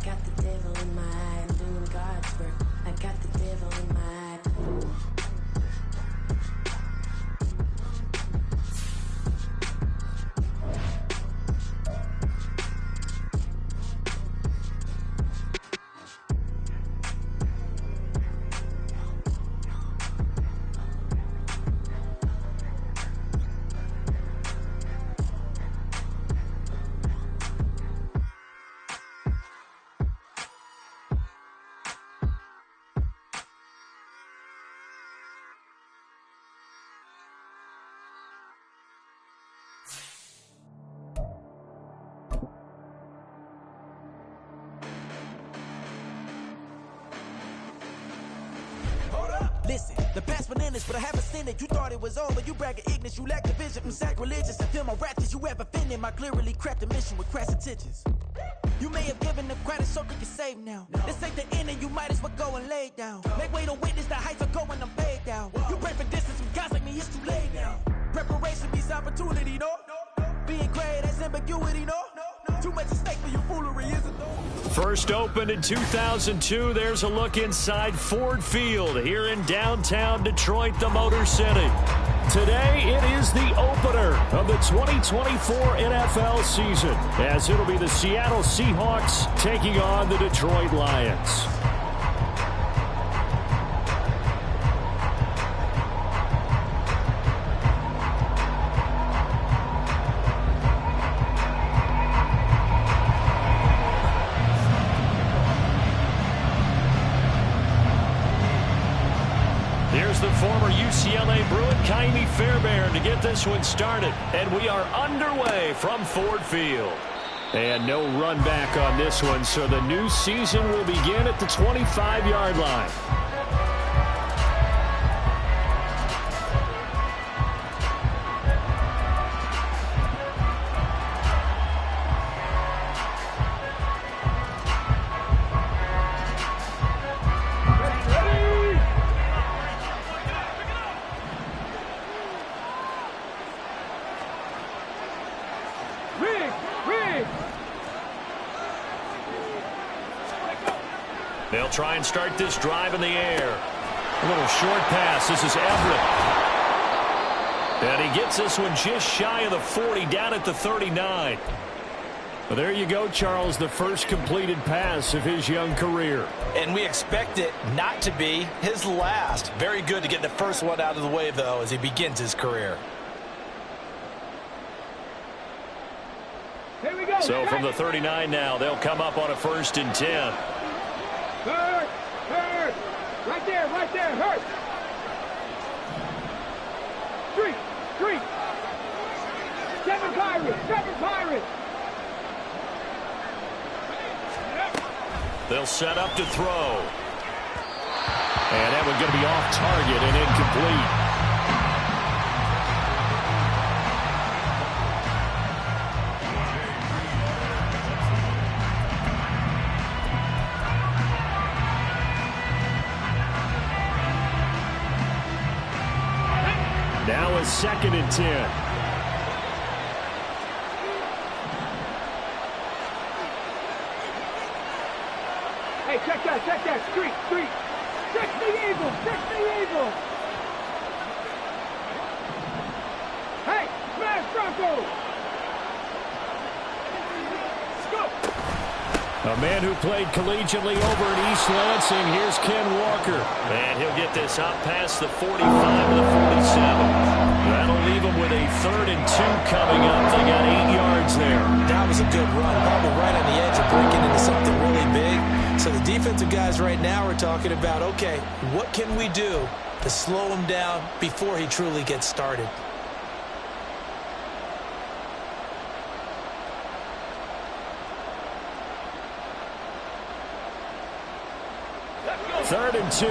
got the devil in my eye. I'm doing God's work. I got the devil in my eye. Listen, the past been in this, but I haven't seen it. You thought it was over, you bragging ignorance, you lack the vision from sacrilegious. I feel my raptors, you ever offended my clearly crafted mission with crass intentions. You may have given them credit so they can save now. This ain't the end and you might as well go and lay down. Make way to witness the heights are going, I'm paid down. You pray for distance from guys like me, it's too late now. Preparation means opportunity, no? Being great has ambiguity, no? Too much at stake for your foolery, isn't though? First opened in 2002, there's a look inside Ford Field here in downtown Detroit, the Motor City. Today, it is the opener of the 2024 NFL season, as it'll be the Seattle Seahawks taking on the Detroit Lions. Here's the former UCLA Bruin, Kaimi Fairbairn, to get this one started. And we are underway from Ford Field. And no run back on this one, so the new season will begin at the 25-yard line. They'll try and start this drive in the air. A little short pass. This is Everett. And he gets this one just shy of the 40, down at the 39. Well, there you go, Charles, the first completed pass of his young career. And we expect it not to be his last. Very good to get the first one out of the way, though, as he begins his career. Here we go. So from the 39 now, they'll come up on a 1st and 10. Hurt! Hurt! Right there, hurt! Street! Seven Pirates! They'll set up to throw. And that one's going to be off target and incomplete. Now a 2nd and 10. Hey, check that. Street. Check the Eagle. Hey, smash Bronco. Let's go. A man who played collegiately over in East Lansing. Here's Ken Walker. And he'll get this out past the 45 to the 47. That'll leave him with a 3rd and 2 coming up. They got 8 yards there. That was a good run. Probably right on the edge of breaking into something really big. So the defensive guys right now are talking about, okay, what can we do to slow him down before he truly gets started? Third and 2.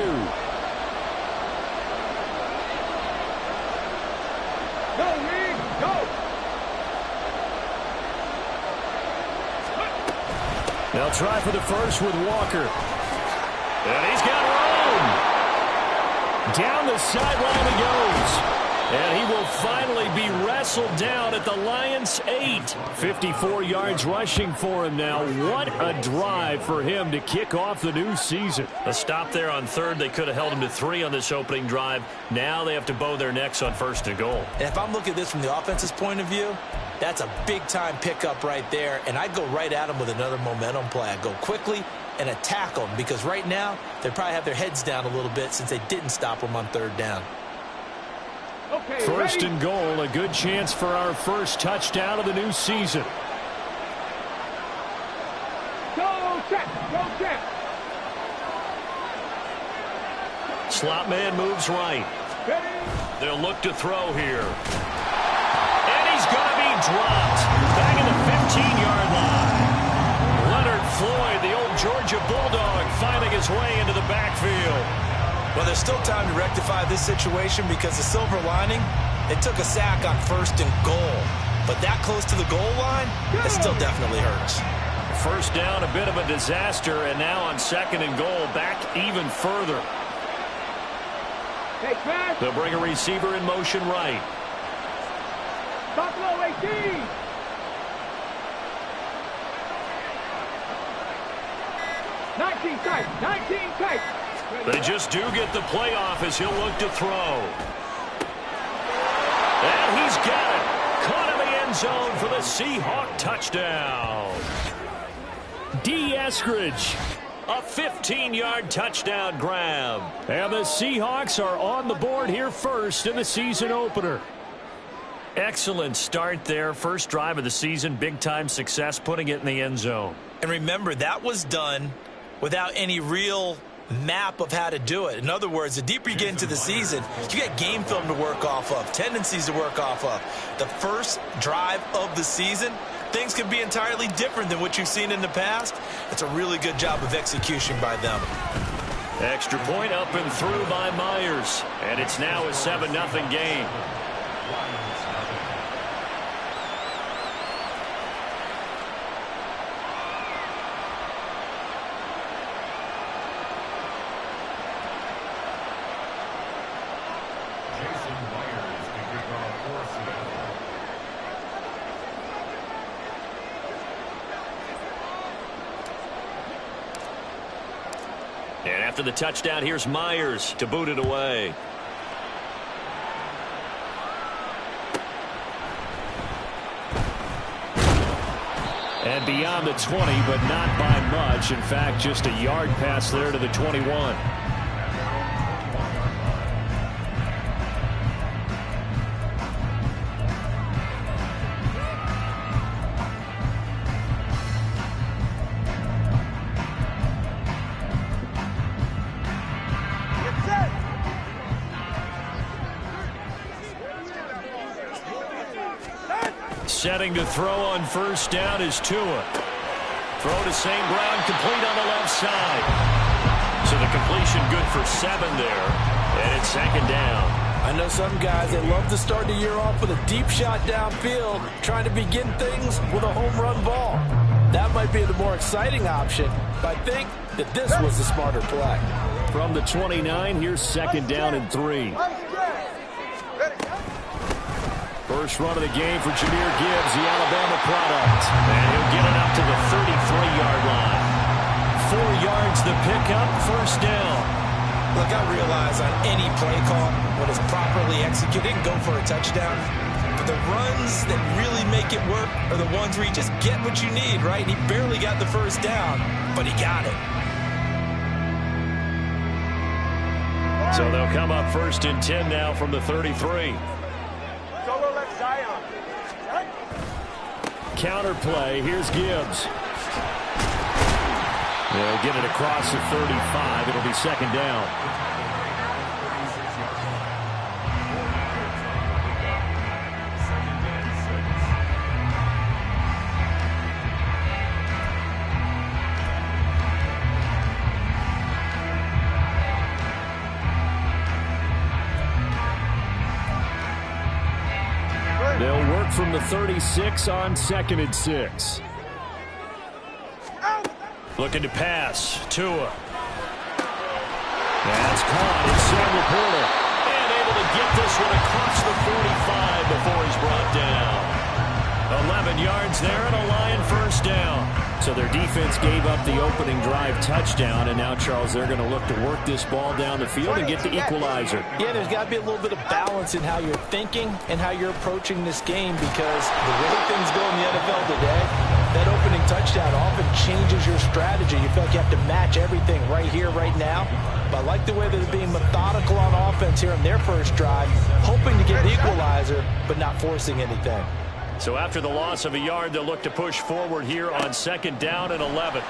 Go, Reed, go! They'll try for the first with Walker. And he's got room. Down the sideline he goes. And he will finally be wrestled down at the Lions' 8. 54 yards rushing for him now. What a drive for him to kick off the new season. A stop there on third. They could have held him to 3 on this opening drive. Now they have to bow their necks on first and goal. And if I'm looking at this from the offense's point of view, that's a big-time pickup right there. And I'd go right at him with another momentum play. I'd go quickly and attack them because right now they probably have their heads down a little bit since they didn't stop them on third down. Okay, First ready? and goal, a good chance for our first touchdown of the new season. Go check, go check. Slot man moves right. Ready? They'll look to throw here. And he's going to be dropped. Back in the 15-yard line. Leonard Floyd, the old Georgia Bulldog, finding his way into the backfield. Well, there's still time to rectify this situation because the silver lining, they took a sack on first and goal. But that close to the goal line, it still definitely hurts. First down, a bit of a disaster, and now on second and goal, back even further. Hey, Chris. They'll bring a receiver in motion right. Buffalo 18. Tight, 19 tight. They just do get the playoff as he'll look to throw. And he's got it. Caught in the end zone for the Seahawk touchdown. D. Eskridge, a 15-yard touchdown grab. And the Seahawks are on the board here first in the season opener. Excellent start there. First drive of the season. Big-time success putting it in the end zone. And remember, that was done without any real map of how to do it. In other words, the deeper you get into the season, you get game film to work off of, tendencies to work off of. The first drive of the season, things can be entirely different than what you've seen in the past. It's a really good job of execution by them. Extra point up and through by Myers. And it's now a 7-0 game. And after the touchdown, here's Myers to boot it away. And beyond the 20, but not by much. In fact, just a yard pass there to the 21. Setting to throw on first down is Tua. Throw to St. Brown, complete on the left side. So the completion good for 7 there. And it's second down. I know some guys, they love to start the year off with a deep shot downfield, trying to begin things with a home run ball. That might be the more exciting option, but I think that this was the smarter play. From the 29, here's second down and 3. First run of the game for Jahmyr Gibbs, the Alabama product. And he'll get it up to the 33-yard line. 4 yards the pickup, first down. Look, I realize on any play call, when it's properly executed, it can go for a touchdown. But the runs that really make it work are the ones where you just get what you need, right? And he barely got the first down, but he got it. So they'll come up first and 10 now from the 33. Counter play. Here's Gibbs. They'll get it across the 35. It'll be second down. They'll work from the 36 on second and 6. Looking to pass. Tua. That's caught. It's Sam Laporta. And able to get this this one across the 45 before he's brought down. 11 yards there and a Lion first down. So their defense gave up the opening drive touchdown, and now, Charles, they're going to look to work this ball down the field and get the equalizer. Yeah, there's got to be a little bit of balance in how you're thinking and how you're approaching this game, because the way things go in the NFL today, that opening touchdown often changes your strategy. You feel like you have to match everything right here, right now. But I like the way that they're being methodical on offense here in their first drive, hoping to get the equalizer, but not forcing anything. So after the loss of a yard, they'll look to push forward here on 2nd down and 11.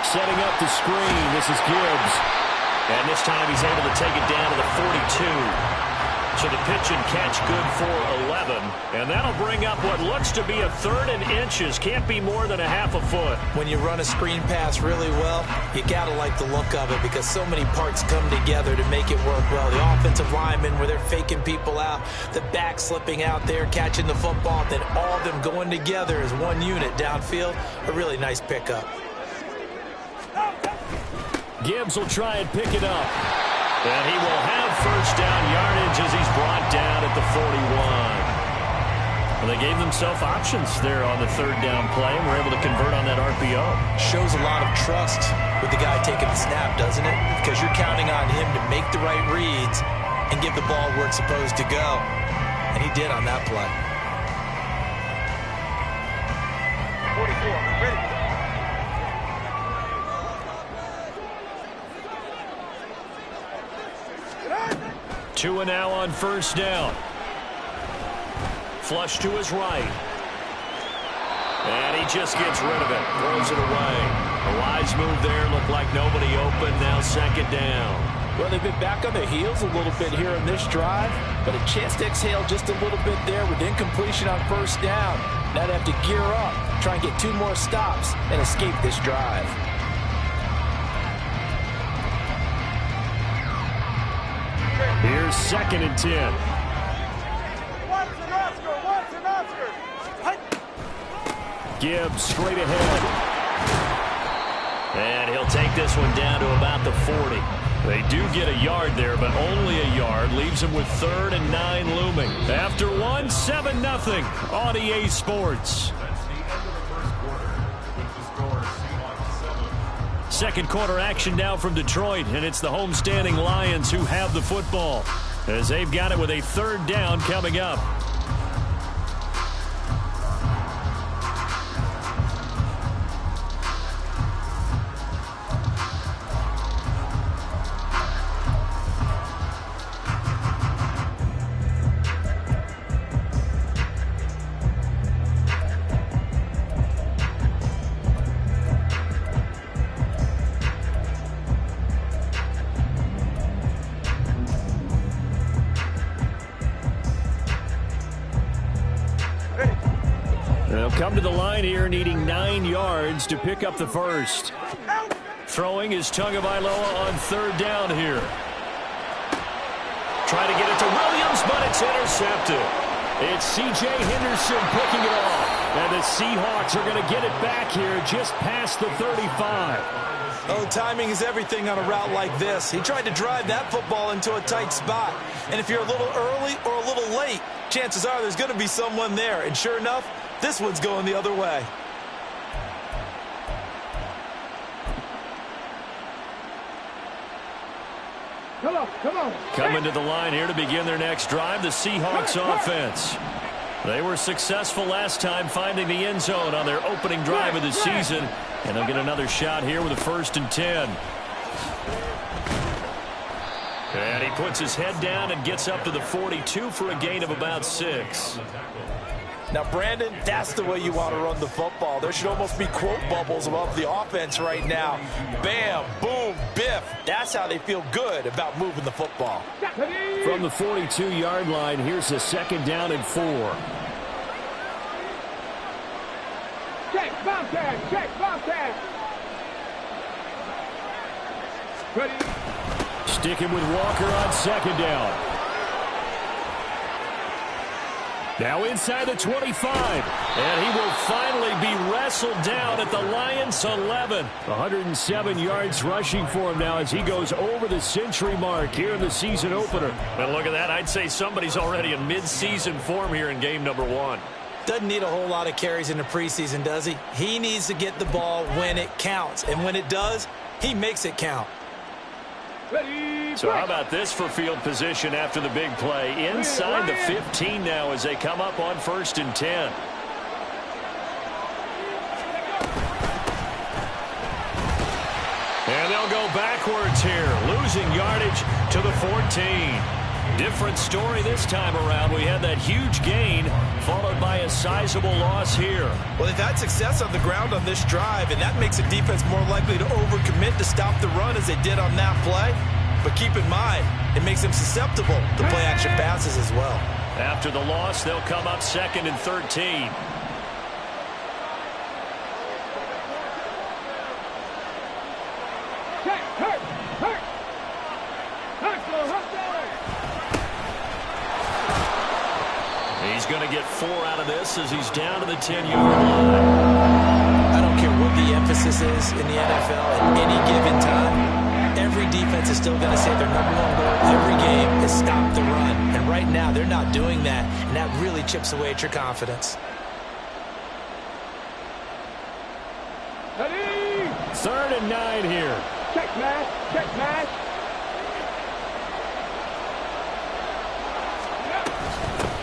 Setting up the screen, this is Gibbs. And this time he's able to take it down to the 42. So the pitch and catch good for 11. And that'll bring up what looks to be a 3rd and inches. Can't be more than a half a foot. When you run a screen pass really well, you got to like the look of it, because so many parts come together to make it work well. The offensive linemen, where they're faking people out, the back slipping out there, catching the football, then all of them going together as one unit downfield. A really nice pickup. Gibbs will try and pick it up. And he will have first down yardage as he's brought down at the 41. Well, they gave themselves options there on the 3rd down play and were able to convert on that RPO. Shows a lot of trust with the guy taking the snap, doesn't it? Because you're counting on him to make the right reads and give the ball where it's supposed to go. And he did on that play. 44, ready. 2 and now on first down. Flush to his right. And he just gets rid of it. Throws it away. A wise move there. Looked like nobody open. Now 2nd down. Well, they've been back on their heels a little bit here in this drive, but a chance to exhale just a little bit there with incompletion on first down. Now they have to gear up, try and get 2 more stops, and escape this drive. Here's 2nd and 10. Gibbs straight ahead. And he'll take this one down to about the 40. They do get a yard there, but only a yard. Leaves them with 3rd and 9 looming. After 1, 7-0 on EA Sports. Second quarter action now from Detroit, and it's the homestanding Lions who have the football, as they've got it with a 3rd down coming up. They'll come to the line here needing 9 yards to pick up the first. Throwing is Tagovailoa on 3rd down here. Trying to get it to Williams, but it's intercepted. It's C.J. Henderson picking it off. And the Seahawks are going to get it back here just past the 35. Oh, timing is everything on a route like this. He tried to drive that football into a tight spot. And if you're a little early or a little late, chances are there's going to be someone there. And sure enough, this one's going the other way. Come on. Coming to the line here to begin their next drive, the Seahawks offense. They were successful last time finding the end zone on their opening drive of the season. And they'll get another shot here with a 1st and 10. And he puts his head down and gets up to the 42 for a gain of about 6. Now, Brandon, that's the way you want to run the football. There should almost be quote bubbles above the offense right now. Bam, boom, biff. That's how they feel good about moving the football. From the 42-yard line, here's a 2nd down and 4. Check, bomb tag. Ready. Sticking with Walker on 2nd down. Now inside the 25. And he will finally be wrestled down at the Lions' 11. 107 yards rushing for him now as he goes over the century mark here in the season opener. And look at that. I'd say somebody's already in mid-season form here in game number 1. Doesn't need a whole lot of carries in the preseason, does he? He needs to get the ball when it counts. And when it does, he makes it count. So how about this for field position after the big play? Inside the 15 now as they come up on 1st and 10. And they'll go backwards here, losing yardage to the 14. Different story this time around. We had that huge gain followed by a sizable loss here. Well, they've had success on the ground on this drive, and that makes the defense more likely to overcommit to stop the run as they did on that play. But keep in mind, it makes them susceptible to play-action passes as well. After the loss, they'll come up 2nd and 13. He's going to get 4 out of this as he's down to the 10-yard line. I don't care what the emphasis is in the NFL at any given time. Every defense is still going to say their number one goal every game is stop the run. And right now, they're not doing that, and that really chips away at your confidence. 3rd and 9 here. Check match, check match.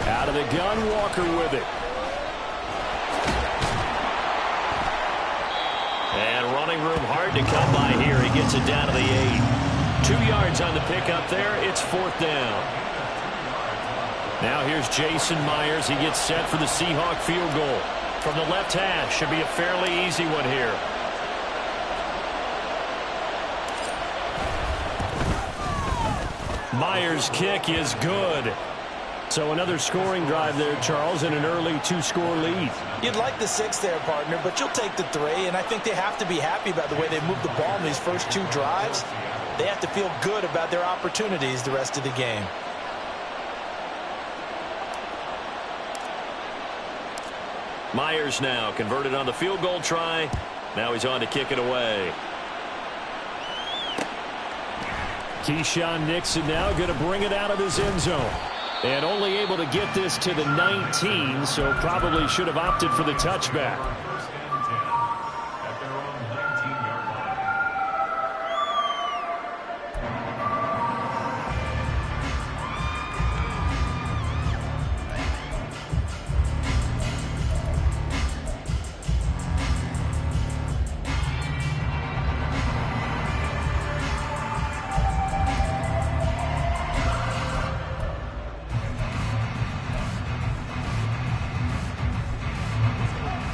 Out of the gun, Walker with it. And running room hard to come by here. He gets it down to the 8. 2 yards on the pickup there. It's 4th down. Now here's Jason Myers. He gets set for the Seahawk field goal. From the left hash. Should be a fairly easy one here. Myers' kick is good. So another scoring drive there, Charles, and an early 2-score lead. You'd like the 6 there, partner, but you'll take the 3, and I think they have to be happy about the way they moved the ball in these first 2 drives. They have to feel good about their opportunities the rest of the game. Myers now converted on the field goal try. Now he's on to kick it away. Keyshawn Nixon now going to bring it out of his end zone. And only able to get this to the 19, so probably should have opted for the touchback.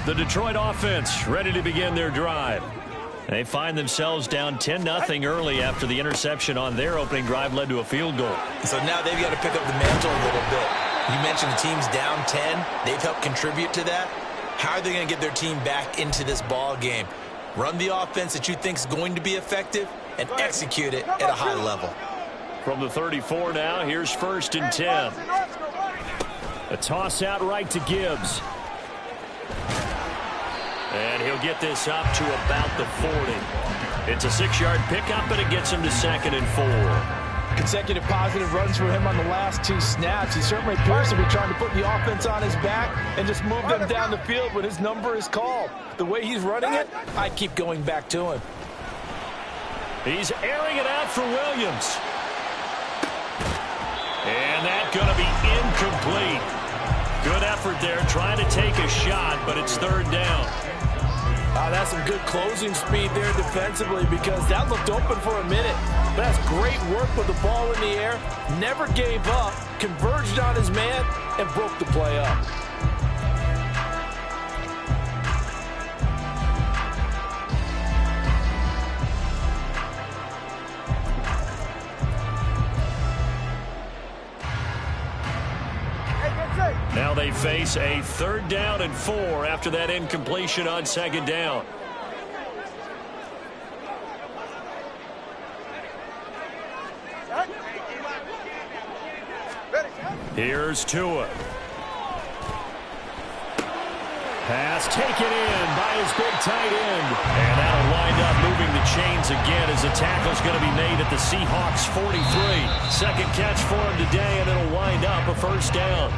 The Detroit offense ready to begin their drive. They find themselves down 10-0 early after the interception on their opening drive led to a field goal. So now they've got to pick up the mantle a little bit. You mentioned the team's down 10. They've helped contribute to that. How are they going to get their team back into this ball game? Run the offense that you think is going to be effective and execute it at a high level. From the 34 now, here's 1st and 10. A toss out right to Gibbs. And he'll get this up to about the 40. It's a 6-yard pickup, and it gets him to 2nd and 4. Consecutive positive runs for him on the last 2 snaps. He certainly appears to be trying to put the offense on his back and just move them down the field when his number is called. The way he's running it, I'd keep going back to him. He's airing it out for Williams. And that's going to be incomplete. Good effort there, trying to take a shot, but it's 3rd down. That's some good closing speed there defensively because that looked open for a minute. But that's great work with the ball in the air. Never gave up, converged on his man, and broke the play up. Now they face a 3rd down and 4 after that incompletion on 2nd down. Here's Tua. Pass taken in by his big tight end. And that'll wind up moving the chains again as the tackle's going to be made at the Seahawks 43. Second catch for him today, and it'll wind up a first down.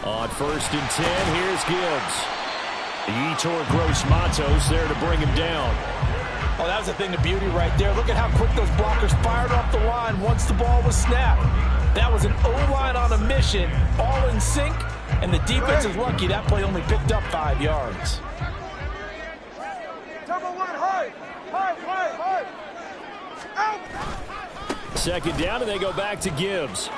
On 1st and 10, here's Gibbs. Yetur Gross-Matos there to bring him down. Oh, that was a thing of beauty right there. Look at how quick those blockers fired off the line once the ball was snapped. That was an O-line on a mission, all in sync, and the defense is lucky that play only picked up 5 yards. Second down, and they go back to Gibbs.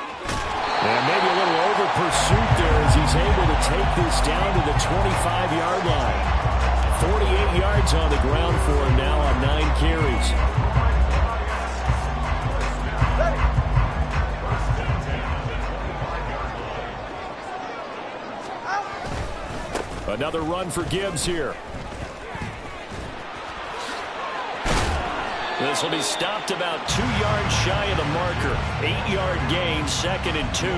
And maybe a little over pursuit there as he's able to take this down to the 25-yard line. 48 yards on the ground for him now on 9 carries. Another run for Gibbs here. This will be stopped about 2 yards shy of the marker. 8-yard gain, 2nd and 2.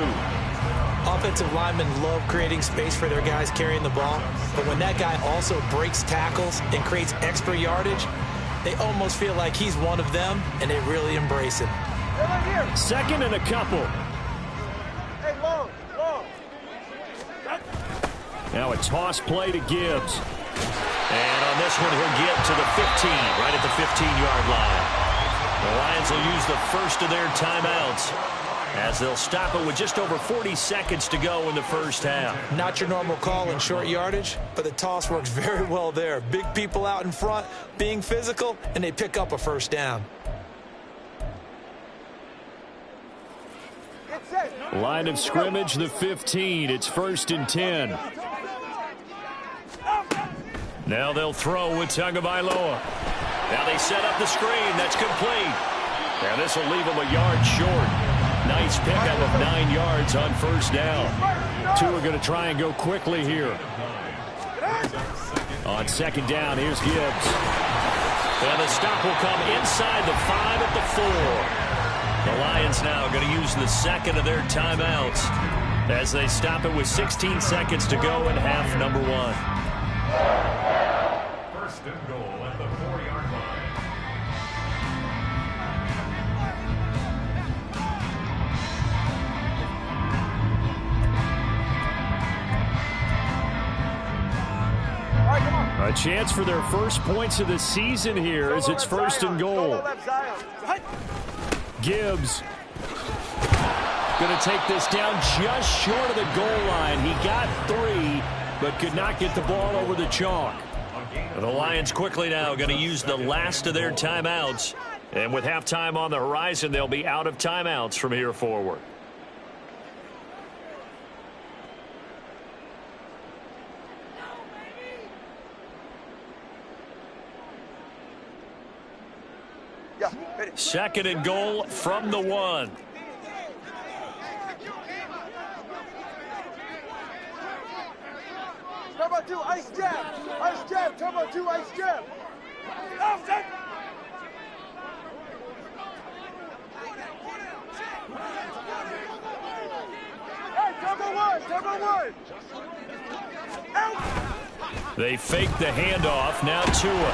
Offensive linemen love creating space for their guys carrying the ball, but when that guy also breaks tackles and creates extra yardage, they almost feel like he's one of them, and they really embrace him. 2nd and a couple. Now a toss play to Gibbs. And on this one, he'll get to the 15, right at the 15-yard line. The Lions will use the first of their timeouts as they'll stop it with just over 40 seconds to go in the first half. Not your normal call in short yardage, but the toss works very well there. Big people out in front, being physical, and they pick up a first down. Line of scrimmage, the 15. It's 1st and 10. Now they'll throw with Tagovailoa. Now they set up the screen. That's complete. And this will leave them a yard short. Nice pickup of 9 yards on first down. 2 are going to try and go quickly here. On 2nd down, here's Gibbs. And the stop will come inside the 5 at the 4. The Lions now going to use the 2nd of their timeouts as they stop it with 16 seconds to go in half number 1. First and goal at the 4-yard line. A chance for their first points of the season here as it's 1st and goal. Gibbs going to take this down just short of the goal line. He got 3, but could not get the ball over the chalk. The Lions quickly now going to use the last of their timeouts. And with halftime on the horizon, they'll be out of timeouts from here forward. Second and goal from the 1. Turbo 2, ice jab, turbo 2, ice jab. Offset. Hey, turbo 1. Out. They fake the handoff. Now Tua.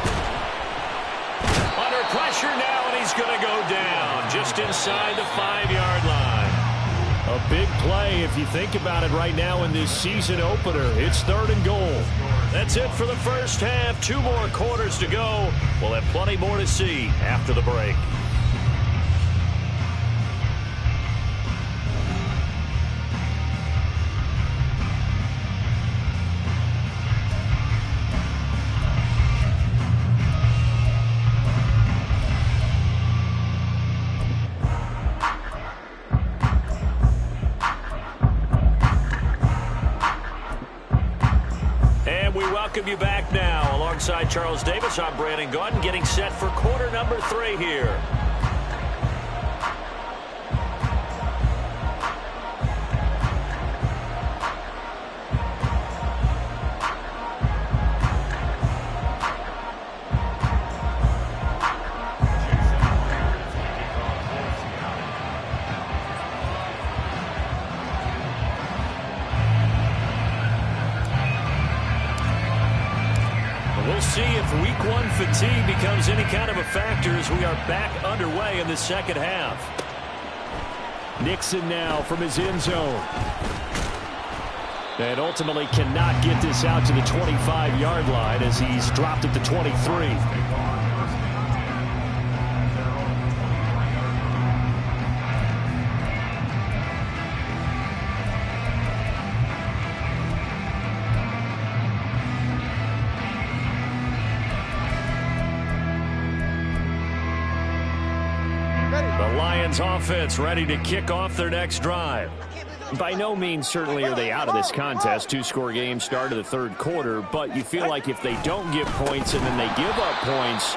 Under pressure now, and he's going to go down just inside the 5-yard line. A big play if you think about it right now in this season opener. It's 3rd and goal. That's it for the first half. 2 more quarters to go. We'll have plenty more to see after the break. Welcome you back now. Alongside Charles Davis, I'm Brandon Gaudin, getting set for quarter number 3 here. Week 1 fatigue becomes any kind of a factor as we are back underway in the second half. Nixon now from his end zone. And ultimately cannot get this out to the 25-yard line as he's dropped at the 23. Offense ready to kick off their next drive. By no means certainly are they out of this contest. Two-score game start of the third quarter, but you feel like if they don't get points and then they give up points,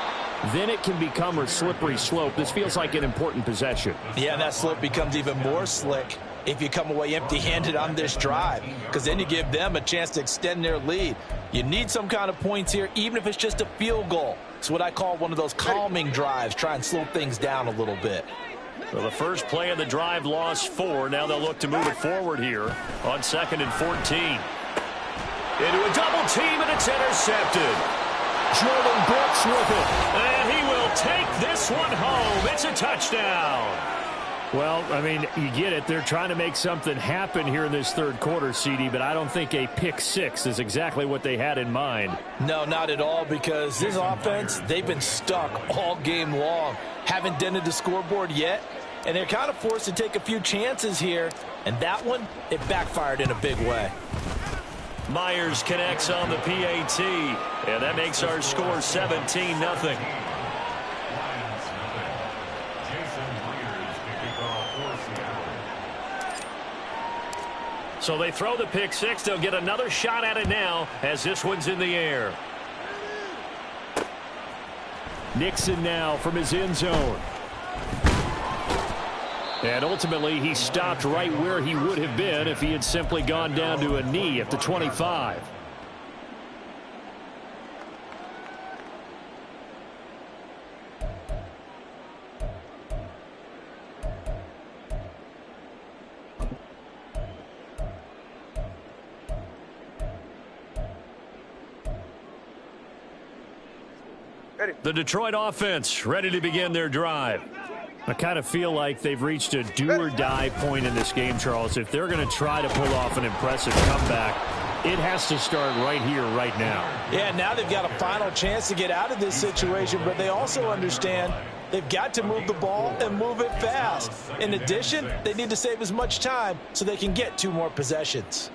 then it can become a slippery slope. This feels like an important possession. Yeah, that slope becomes even more slick if you come away empty-handed on this drive, because then you give them a chance to extend their lead. You need some kind of points here, even if it's just a field goal. It's what I call one of those calming drives. Try and slow things down a little bit. So the first play of the drive lost 4. Now they'll look to move it forward here on 2nd and 14. Into a double team, and it's intercepted. Jordan Brooks with it. And he will take this one home. It's a touchdown. Well, I mean, you get it. They're trying to make something happen here in this third quarter, CD, but I don't think a pick six is exactly what they had in mind. No, not at all, because this offense, they've been stuck all game long. Haven't dented the scoreboard yet, and they're kind of forced to take a few chances here, and that one, it backfired in a big way. Myers connects on the PAT, and that makes our score 17-0. So they throw the pick six. They'll get another shot at it now as this one's in the air. Nixon now from his end zone. And ultimately he stopped right where he would have been if he had simply gone down to a knee at the 25. The Detroit offense ready to begin their drive. I kind of feel like they've reached a do-or-die point in this game, Charles. If they're going to try to pull off an impressive comeback, it has to start right here, right now. Yeah, now they've got a final chance to get out of this situation, but they also understand they've got to move the ball and move it fast. In addition, they need to save as much time so they can get 2 more possessions.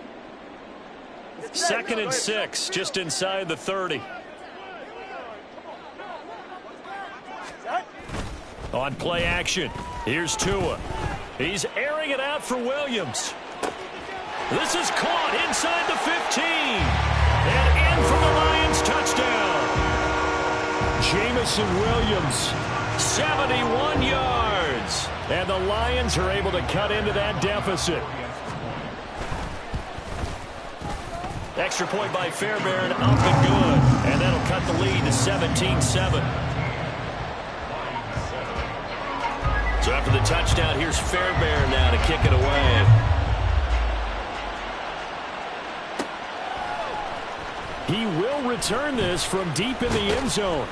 2nd and 6, just inside the 30. On play action, here's Tua. He's airing it out for Williams. This is caught inside the 15. And in for the Lions touchdown. Jamison Williams, 71 yards. And the Lions are able to cut into that deficit. Extra point by Fairbairn, up and good. And that'll cut the lead to 17-7. So after the touchdown, here's Fairbairn now to kick it away. He will return this from deep in the end zone.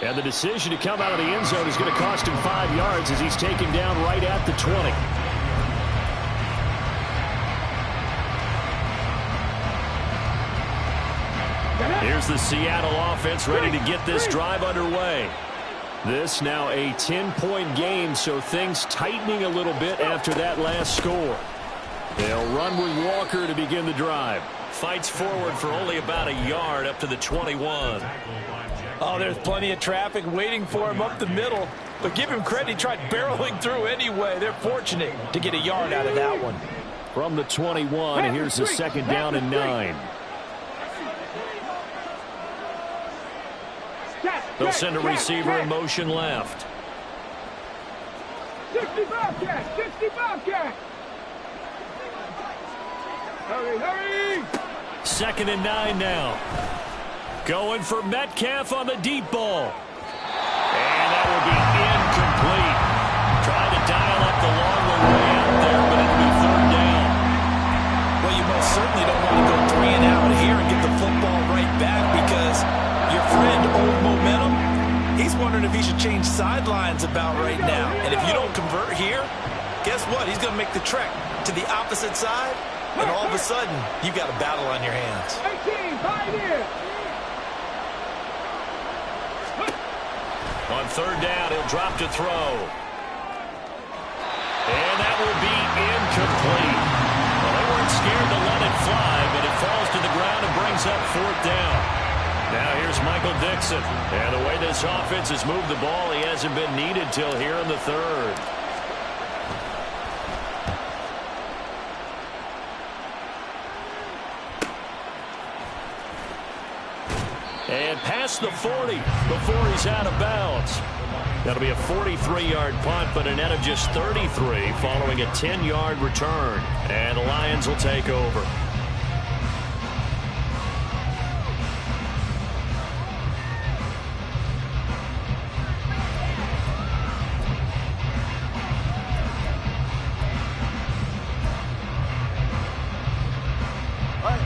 And the decision to come out of the end zone is going to cost him 5 yards as he's taken down right at the 20. Here's the Seattle offense ready to get this drive underway. This now a 10-point game, so things tightening a little bit after that last score. They'll run with Walker to begin the drive. Fights forward for only about a yard up to the 21. Oh, there's plenty of traffic waiting for him up the middle. But give him credit, he tried barreling through anyway. They're fortunate to get a yard out of that one. From the 21, here's the 2nd down and 9. They'll send a receiver in motion left. 60 Bobcat! 60 Bobcat! Hurry, hurry! 2nd and 9 now. Going for Metcalf on the deep ball. And that will be incomplete. Trying to dial up the long way out there, but it'll be 3rd down. Well, you most certainly don't want to go 3 and out here and get the football right back, because your friend Old sidelines about right now. And if you don't convert here, guess what? He's going to make the trek to the opposite side, and all of a sudden, you've got a battle on your hands. 18, 5 here. On third down, he'll drop to throw. And that will be incomplete. Well, they weren't scared to let it fly, but it falls to the ground and brings up fourth down. Now here's Michael Dixon. And the way this offense has moved the ball, he hasn't been needed till here in the third. And past the 40 before he's out of bounds. That'll be a 43-yard punt, but a net of just 33 following a 10-yard return. And the Lions will take over.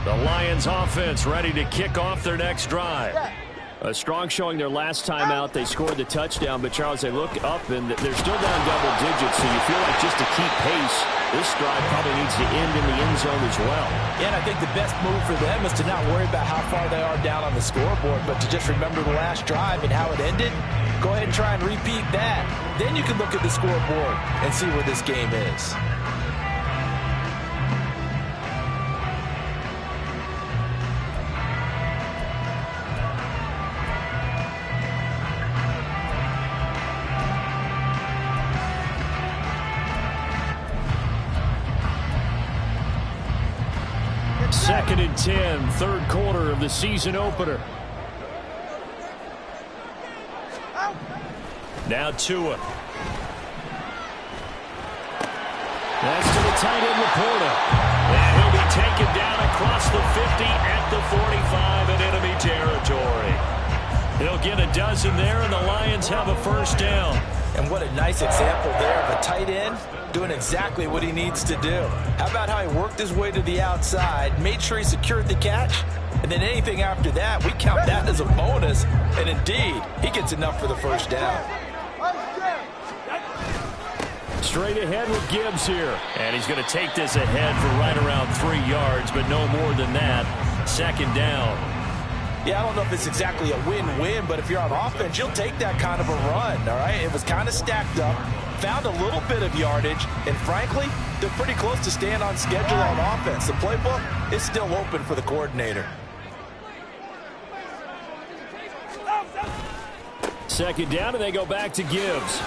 The Lions offense ready to kick off their next drive. A strong showing their last time out. They scored the touchdown, but Charles, they look up and they're still down double digits, so you feel like just to keep pace, this drive probably needs to end in the end zone as well. Yeah, and I think the best move for them is to not worry about how far they are down on the scoreboard, but to just remember the last drive and how it ended. Go ahead and try and repeat that. Then you can look at the scoreboard and see where this game is. Second and 10, third quarter of the season opener. Now Tua. That's to the tight end, Laporta. And he'll be taken down across the 50 at the 45 in enemy territory. He'll get a dozen there, and the Lions have a first down. And what a nice example there of a tight end doing exactly what he needs to do. How about how he worked his way to the outside, made sure he secured the catch, and then anything after that, we count that as a bonus. And indeed, he gets enough for the first down. Straight ahead with Gibbs here. And he's going to take this ahead for right around 3 yards, but no more than that. Second down. Yeah, I don't know if it's exactly a win-win, but if you're on offense, you'll take that kind of a run, all right? It was kind of stacked up, found a little bit of yardage, and frankly, they're pretty close to staying on schedule on offense. The playbook is still open for the coordinator. Second down, and they go back to Gibbs.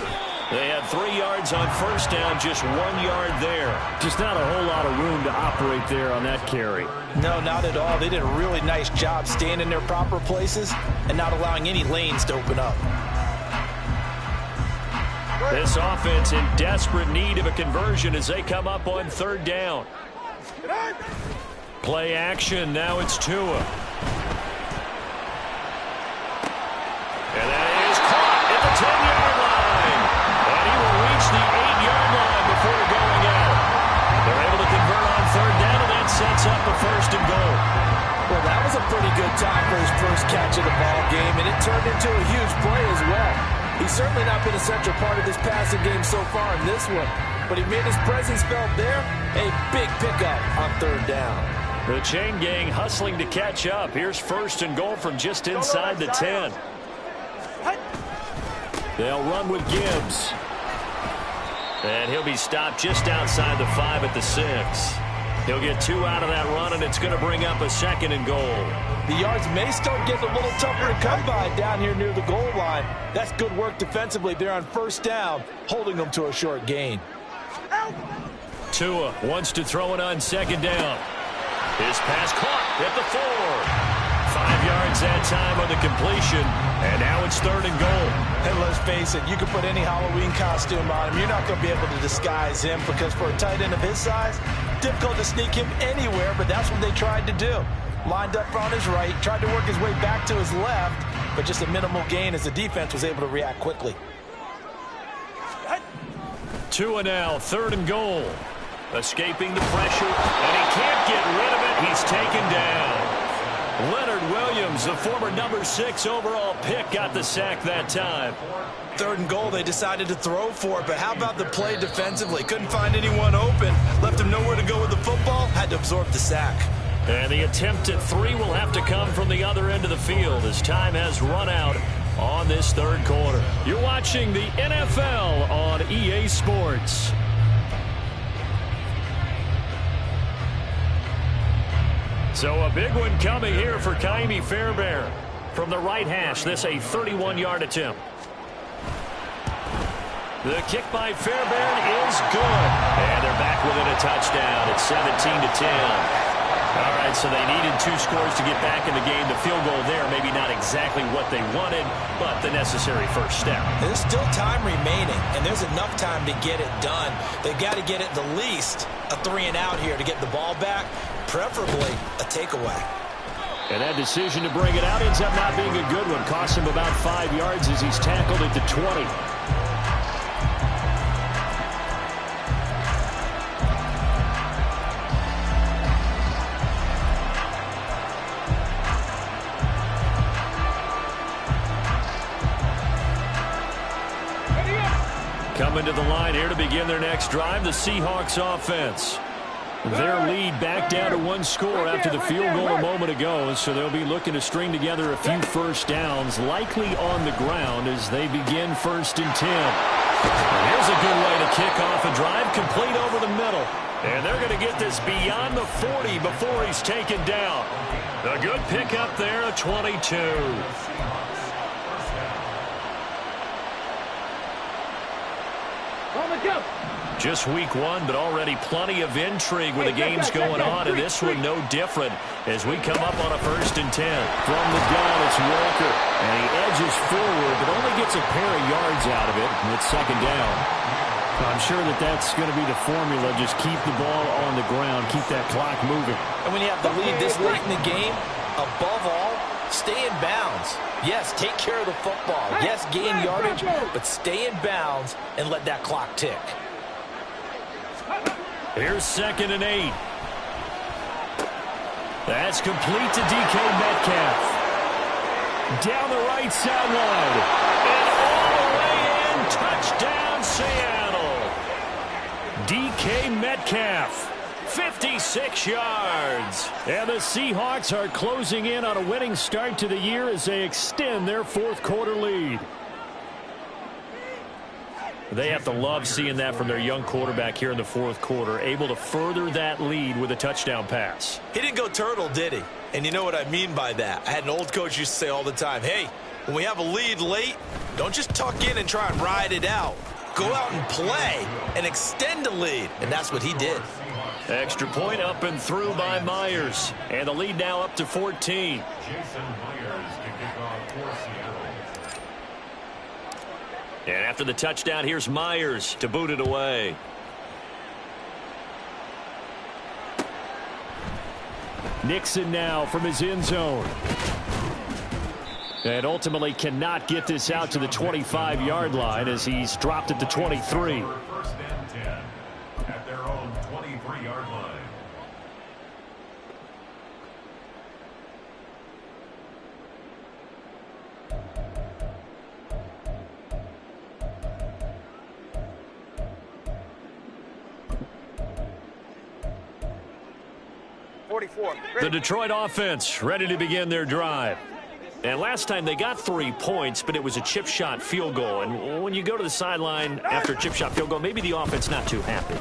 They had 3 yards on first down, just 1 yard there. Just not a whole lot of room to operate there on that carry. No, not at all. They did a really nice job staying in their proper places and not allowing any lanes to open up. This offense in desperate need of a conversion as they come up on third down. Play action. Now it's Tua. And that is caught at the 10-yard line. And he will reach the 8-yard line before going out. They're able to convert on third down, and that sets up a first and goal. Well, that was a pretty good time for his first catch of the ball game, and it turned into a huge play as well. He's certainly not been a central part of this passing game so far in this one, but he made his presence felt there. A big pickup on third down. The chain gang hustling to catch up. Here's first and goal from just inside the 10. They'll run with Gibbs. And he'll be stopped just outside the 5 at the 6. He'll get 2 out of that run, and it's going to bring up a second and goal. The yards may start getting a little tougher to come by down here near the goal line. That's good work defensively there on first down, holding them to a short gain. Tua wants to throw it on second down. His pass caught at the 4. 5 yards that time on the completion, and now it's third and goal. And let's face it, you can put any Halloween costume on him. You're not going to be able to disguise him because for a tight end of his size, difficult to sneak him anywhere, but that's what they tried to do. Lined up on his right, tried to work his way back to his left, but just a minimal gain as the defense was able to react quickly. Tua now, third and goal. Escaping the pressure, and he can't get rid of it. He's taken down. Leonard Williams, the former number 6 overall pick, got the sack that time. 3rd and goal, they decided to throw for it, but how about the play defensively? Couldn't find anyone open, left him nowhere to go with the football, had to absorb the sack. And the attempt at 3 will have to come from the other end of the field as time has run out on this 3rd quarter. You're watching the NFL on EA Sports. So a big one coming here for Kaimi Fairbairn. From the right hash, this a 31-yard attempt. The kick by Fairbairn is good. And they're back within a touchdown. It's 17-10. All right, so they needed 2 scores to get back in the game. The field goal there, maybe not exactly what they wanted, but the necessary first step. There's still time remaining, and there's enough time to get it done. They've got to get it the least a 3-and-out here to get the ball back, preferably a takeaway. And that decision to bring it out ends up not being a good one. Costs him about 5 yards as he's tackled at the 20. Coming to the line here to begin their next drive, the Seahawks offense. Their lead back down to 1 score after the field goal a moment ago, so they'll be looking to string together a few first downs, likely on the ground as they begin 1st and 10. And here's a good way to kick off a drive, complete over the middle. And they're going to get this beyond the 40 before he's taken down. A good pickup there, a 22. Just week 1, but already plenty of intrigue with the games going on, and this one no different as we come up on a 1st and 10. From the gun, it's Walker, and he edges forward, but only gets a pair of yards out of it, and it's 2nd down. I'm sure that that's going to be the formula. Just keep the ball on the ground, keep that clock moving. And when you have the lead this late in the game, above all, stay in bounds. Yes, take care of the football. Yes, gain yardage, but stay in bounds and let that clock tick. Here's 2nd and 8. That's complete to DK Metcalf. Down the right sideline. And all the way in. Touchdown, Seattle. DK Metcalf. 56 yards. And the Seahawks are closing in on a winning start to the year as they extend their 4th quarter lead. They have to love seeing that from their young quarterback here in the 4th quarter, able to further that lead with a touchdown pass. He didn't go turtle, did he? And you know what I mean by that. I had an old coach used to say all the time, hey, when we have a lead late, don't just tuck in and try and ride it out. Go out and play and extend the lead. And that's what he did. Extra point up and through by Myers. And the lead now up to 14. Jason Myers to kick off for Seattle. And after the touchdown, here's Myers to boot it away. Nixon now from his end zone. And ultimately cannot get this out to the 25-yard line as he's dropped at the 23. 1st and 10 at their own 23-yard line. The Detroit offense ready to begin their drive. And last time they got 3 points, but it was a chip shot field goal. And when you go to the sideline after a chip shot field goal, maybe the offense not too happy.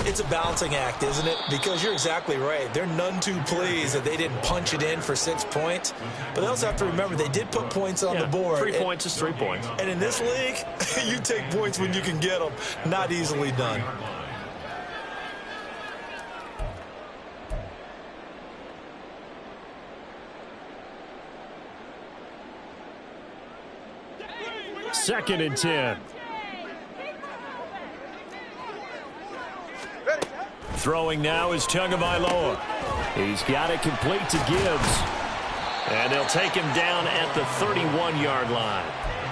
It's a balancing act, isn't it? Because you're exactly right. They're none too pleased that they didn't punch it in for 6 points. But they also have to remember they did put points on the board. 3 points is 3 points. And in this league, you take points when you can get them. Not easily done. Second and 10. Throwing now is Tagovailoa. He's got it complete to Gibbs. And they'll take him down at the 31-yard line.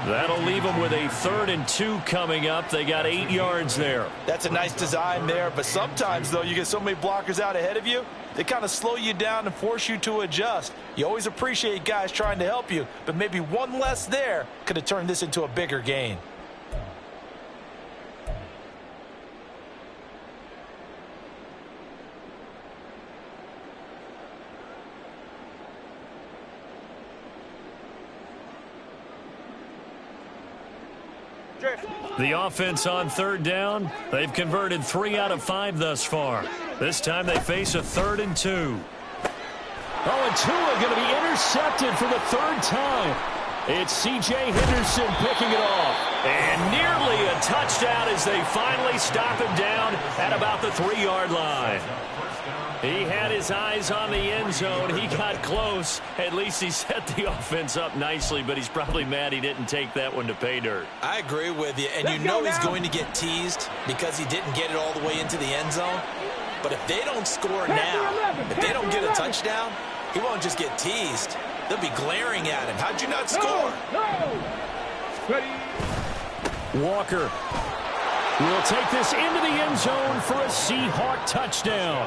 That'll leave them with a 3rd and 2 coming up. They got 8 yards there. That's a nice design there, but sometimes, though, you get so many blockers out ahead of you, they kind of slow you down and force you to adjust. You always appreciate guys trying to help you, but maybe one less there could have turned this into a bigger gain. The offense on 3rd down, they've converted 3 out of 5 thus far. This time they face a 3rd and 2. Oh, and Tua going to be intercepted for the 3rd time. It's C.J. Henderson picking it off. And nearly a touchdown as they finally stop him down at about the 3-yard line. He had his eyes on the end zone. He got close. At least he set the offense up nicely, but he's probably mad he didn't take that one to pay dirt. I agree with you, and you know he's going to get teased because he didn't get it all the way into the end zone. But if they don't score now, if they don't get a touchdown, he won't just get teased. They'll be glaring at him. How'd you not score? Walker will take this into the end zone for a Seahawk touchdown.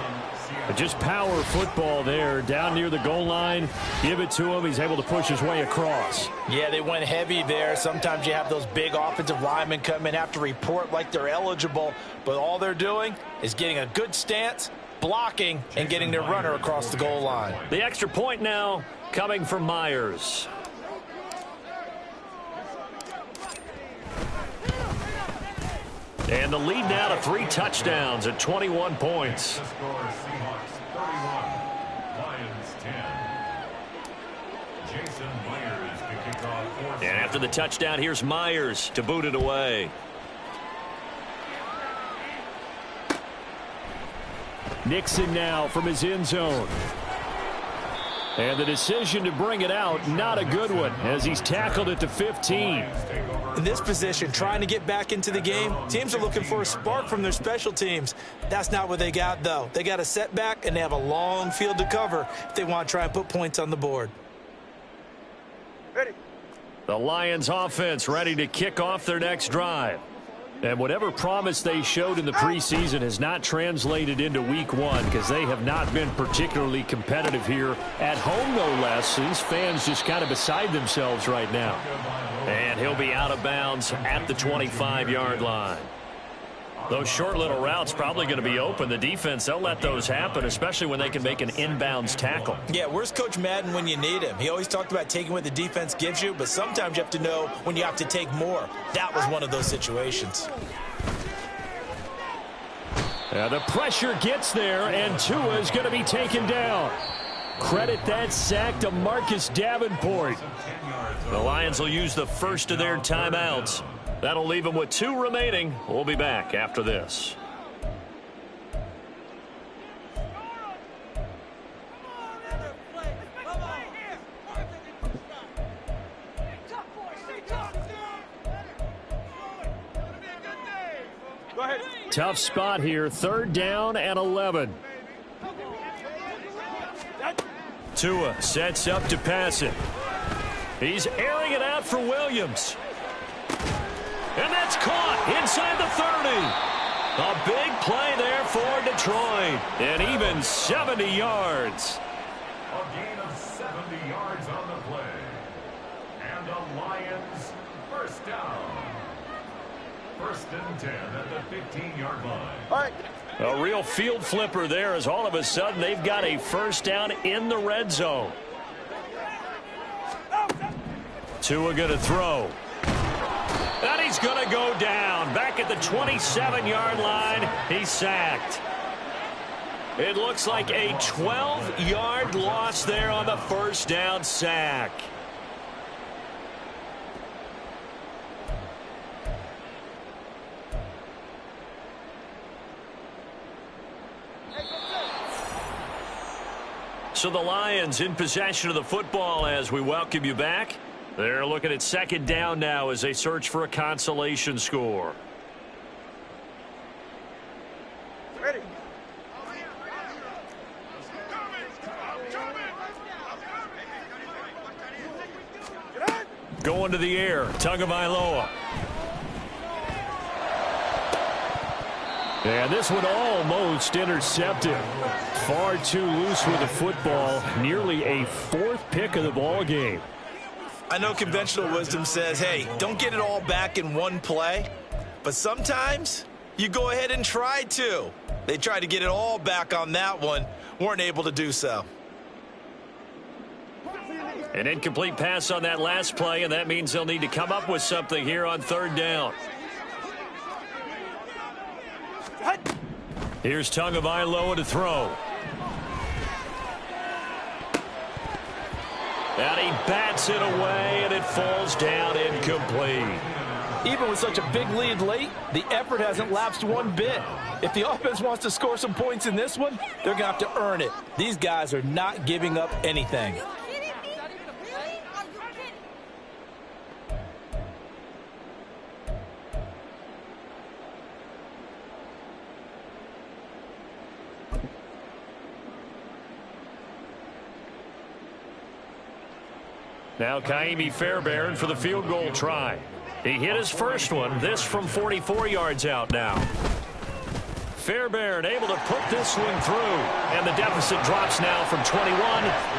Just power football there down near the goal line. Give it to him. He's able to push his way across. Yeah, they went heavy there. Sometimes you have those big offensive linemen come in, have to report like they're eligible, but all they're doing is getting a good stance, blocking, and getting their runner across the goal line. The extra point now coming from Myers. And the lead now to 3 touchdowns at 21 points. And after the touchdown, here's Myers to boot it away. Nixon now from his end zone. And the decision to bring it out, not a good one, as he's tackled at the 15. In this position, trying to get back into the game, teams are looking for a spark from their special teams. That's not what they got, though. They got a setback, and they have a long field to cover if they want to try and put points on the board. Ready. The Lions offense ready to kick off their next drive. And whatever promise they showed in the preseason has not translated into week 1 because they have not been particularly competitive here at home, no less. These fans just kind of beside themselves right now. And he'll be out of bounds at the 25-yard line. Those short little routes probably going to be open. The defense, they'll let those happen, especially when they can make an inbounds tackle. Yeah, where's Coach Madden when you need him? He always talked about taking what the defense gives you, but sometimes you have to know when you have to take more. That was one of those situations. The pressure gets there, and Tua is going to be taken down. Credit that sack to Marcus Davenport. The Lions will use the first of their timeouts. That'll leave them with 2 remaining. We'll be back after this. Tough spot here. 3rd down and 11. Tua sets up to pass it. He's airing it out for Williams. And that's caught inside the 30. A big play there for Detroit. And even 70 yards. A gain of 70 yards on the play. And the Lions first down. 1st and 10 at the 15-yard line. All right. A real field flipper there as all of a sudden they've got a first down in the red zone. Tua going to throw. And he's going to go down. Back at the 27-yard line, he's sacked. It looks like a 12-yard loss there on the first down sack. So the Lions in possession of the football as we welcome you back. They're looking at 2nd down now as they search for a consolation score. Ready. going to the air. Tagovailoa. And this one almost intercepted. Far too loose with the football. Nearly a fourth pick of the ball game. I know conventional wisdom says, hey, don't get it all back in one play. But sometimes you go ahead and try to. They tried to get it all back on that one. Weren't able to do so. An incomplete pass on that last play, and that means they'll need to come up with something here on third down. Here's Tagovailoa to throw. And he bats it away, and it falls down incomplete. Even with such a big lead late, the effort hasn't lapsed one bit. If the offense wants to score some points in this one, they're going to have to earn it. These guys are not giving up anything. Now Kaimi Fairbairn for the field goal try. He hit his first one. This from 44 yards out now. Fairbairn able to put this one through. And the deficit drops now from 21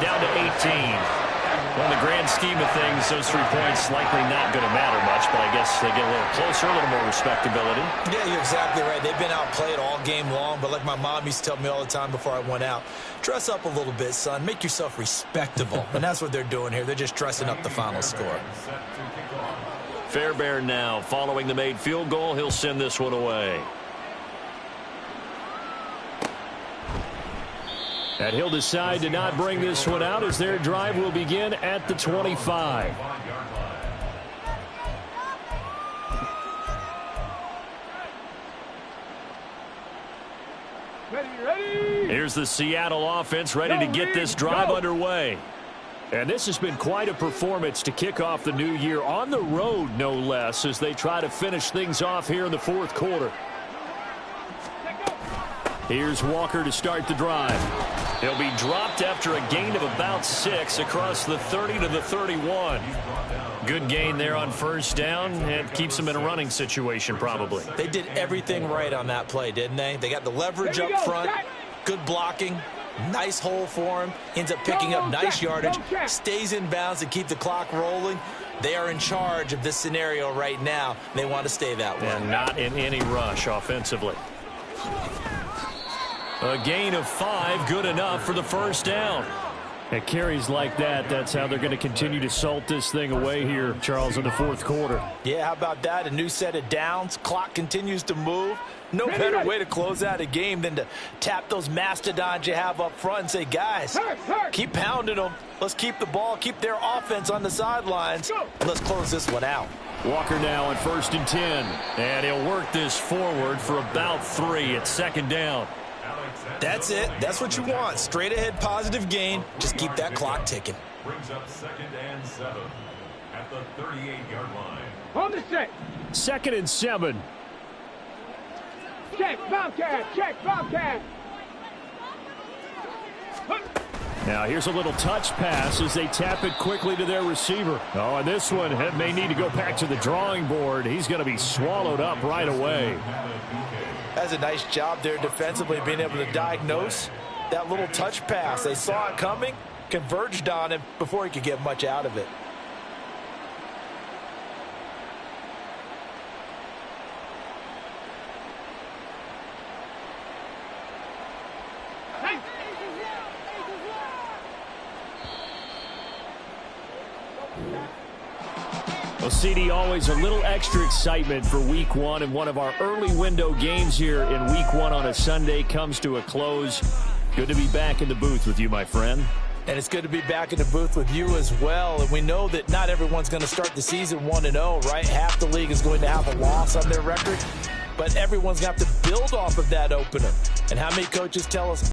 down to 18. Well, in the grand scheme of things, those 3 points likely not going to matter much, but I guess they get a little closer, a little more respectability. Yeah, you're exactly right. They've been outplayed all game long, but like my mom used to tell me all the time before I went out, dress up a little bit, son. Make yourself respectable. And that's what they're doing here. They're just dressing up the final score. Fairbairn now following the made field goal. He'll send this one away. And he'll decide to not bring this one out as their drive will begin at the 25. Ready. Here's the Seattle offense ready to get this drive underway. And this has been quite a performance to kick off the new year on the road, no less, as they try to finish things off here in the fourth quarter. Here's Walker to start the drive. He'll be dropped after a gain of about 6 across the 30 to the 31. Good gain there on first down and keeps them in a running situation probably. They did everything right on that play, didn't they? They got the leverage up front, good blocking, nice hole for him, ends up picking up nice yardage, stays in bounds to keep the clock rolling. They are in charge of this scenario right now. They want to stay that way. And not in any rush offensively. A gain of 5, good enough for the first down. At carries like that, that's how they're going to continue to salt this thing away here, Charles, in the fourth quarter. Yeah, how about that? A new set of downs. Clock continues to move. No better way to close out a game than to tap those mastodons you have up front and say, guys, keep pounding them. Let's keep the ball, keep their offense on the sidelines. Let's close this one out. Walker now on 1st and 10. And he'll work this forward for about 3 at second down. That's it. That's what you want. Straight ahead positive gain. Just keep that clock ticking. Brings up 2nd and 7 at the 38-yard line. On the set. 2nd and 7. Check, Bobcat. Check, Bobcat. Now here's a little touch pass as they tap it quickly to their receiver. Oh, and this one may need to go back to the drawing board. He's going to be swallowed up right away. That's a nice job there defensively, being able to diagnose that little touch pass. They saw it coming, converged on him before he could get much out of it. Well, CD, always a little extra excitement for week 1, and one of our early window games here in week 1 on a Sunday comes to a close. Good to be back in the booth with you, my friend. And it's good to be back in the booth with you as well. And we know that not everyone's going to start the season 1-0, right? Half the league is going to have a loss on their record. But everyone's going to have to build off of that opener. And how many coaches tell us